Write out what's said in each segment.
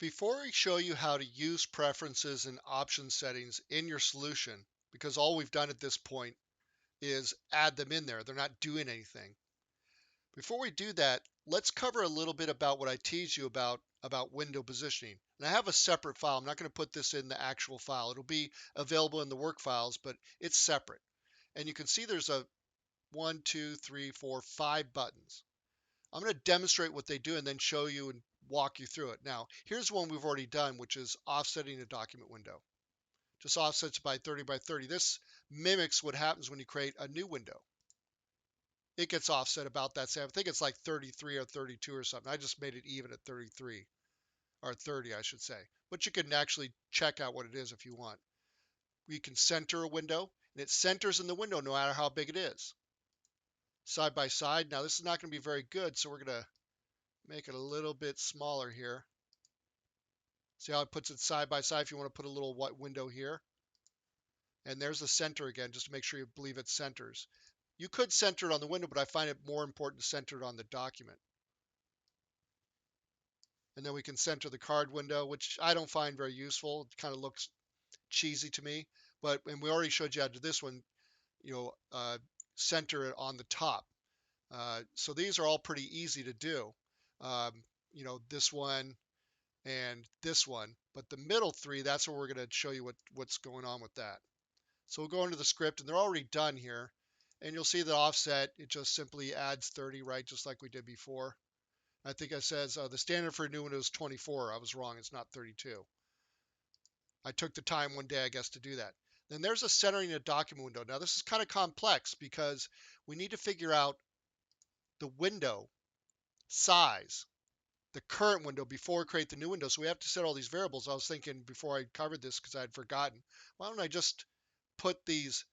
Before we show you how to use preferences and option settings in your solution, because all we've done at this point is add them in there, they're not doing anything. Before we do that, let's cover a little bit about what I teased you about window positioning. And I have a separate file. I'm not going to put this in the actual file. It'll be available in the work files, but it's separate. And you can see there's a 1, 2, 3, 4, 5 buttons. I'm going to demonstrate what they do and then show you and walk you through it. Now, here's one we've already done, which is offsetting a document window. Just offsets by 30 by 30. This mimics what happens when you create a new window. It gets offset about that same. I think it's like 33 or 32 or something. I just made it even at 33 or 30, I should say. But you can actually check out what it is if you want. You can center a window, and it centers in the window no matter how big it is. Side by side. Now, this is not going to be very good, so we're going to make it a little bit smaller here. See how it puts it side by side if you want to put a little white window here. And there's the center again, just to make sure you believe it centers. You could center it on the window, but I find it more important to center it on the document. And then we can center the card window, which I don't find very useful. It kind of looks cheesy to me. And we already showed you how to do this one, center it on the top. So these are all pretty easy to do. This one and this one. But the middle three, that's where we're going to show you what's going on with that. So we'll go into the script, and they're already done here. And you'll see the offset, it just simply adds 30, right, just like we did before. I think it says the standard for a new Windows is 24. I was wrong, it's not 32. I took the time one day, I guess, to do that. Then there's a centering a document window. Now this is kind of complex because we need to figure out the window size, the current window before we create the new window. So we have to set all these variables. I was thinking before I covered this because I had forgotten, why don't I just put these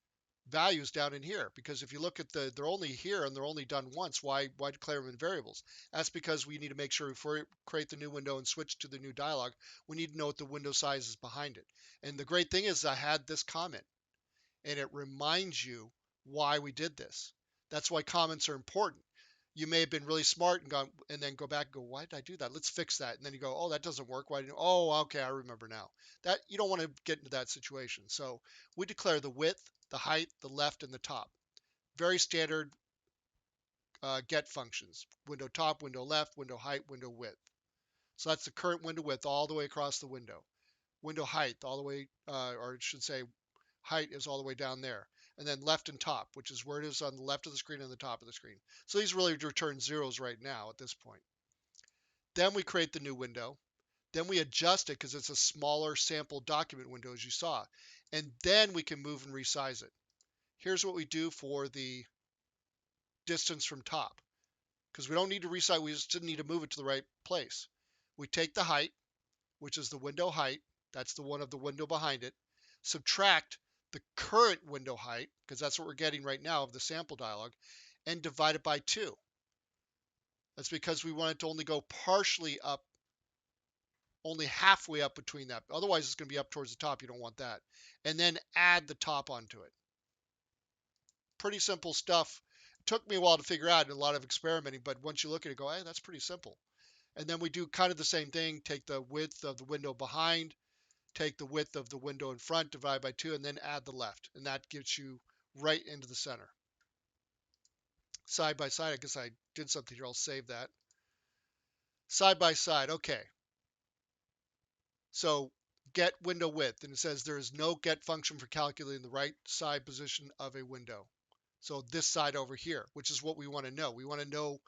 values down in here? Because if you look at they're only here and they're only done once. Why declare them in variables? That's because we need to make sure before we create the new window and switch to the new dialog, we need to know what the window size is behind it. And the great thing is I had this comment, and it reminds you why we did this. That's why comments are important. You may have been really smart and gone and then go back and go, why did I do that? Let's fix that. And then you go, oh, that doesn't work. Why didn't you? Oh, okay, I remember now. That you don't want to get into that situation. So we declare the width, the height, the left, and the top. Very standard get functions. Window top, window left, window height, window width. So that's the current window width all the way across the window. Window height all the way, or it should say height is all the way down there. And then left and top, which is where it is on the left of the screen and the top of the screen. So these really return zeros right now at this point. Then we create the new window. Then we adjust it because it's a smaller sample document window, as you saw. And then we can move and resize it. Here's what we do for the distance from top, because we don't need to resize, we just need to move it to the right place. We take the height, which is the window height, that's the one of the window behind it, subtract the current window height, because that's what we're getting right now of the sample dialog, and divide it by 2. That's because we want it to only go partially up, only halfway up between that. Otherwise, it's going to be up towards the top. You don't want that. And then add the top onto it. Pretty simple stuff. It took me a while to figure out and a lot of experimenting, but once you look at it, go, hey, that's pretty simple. And then we do kind of the same thing. Take the width of the window behind, take the width of the window in front, divide by 2, and then add the left. And that gets you right into the center. Side by side, I guess I did something here. I'll save that. Side by side, okay. So get window width, and it says there is no get function for calculating the right side position of a window. So this side over here, which is what we want to know. We want to know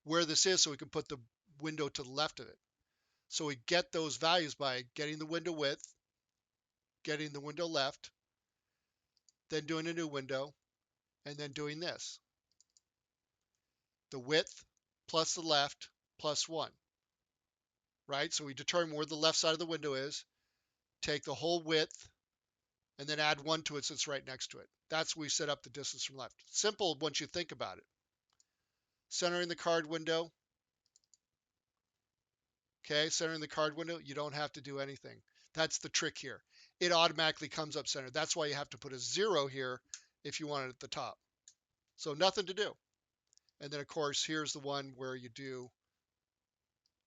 where this is so we can put the window to the left of it. So we get those values by getting the window width, getting the window left, then doing a new window, and then doing this. The width plus the left plus 1. Right? So we determine where the left side of the window is, take the whole width, and then add 1 to it so it's right next to it. That's we set up the distance from left. Simple once you think about it. Centering the card window. Okay, centering the card window, you don't have to do anything. That's the trick here. It automatically comes up centered. That's why you have to put a 0 here if you want it at the top. So nothing to do. And then, of course, here's the one where you do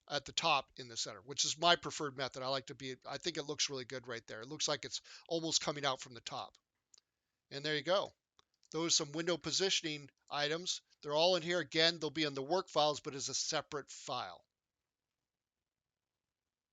at the top in the center, which is my preferred method. I think it looks really good right there. It looks like it's almost coming out from the top. And there you go. Those are some window positioning items. They're all in here. Again, they'll be in the work files, but as a separate file.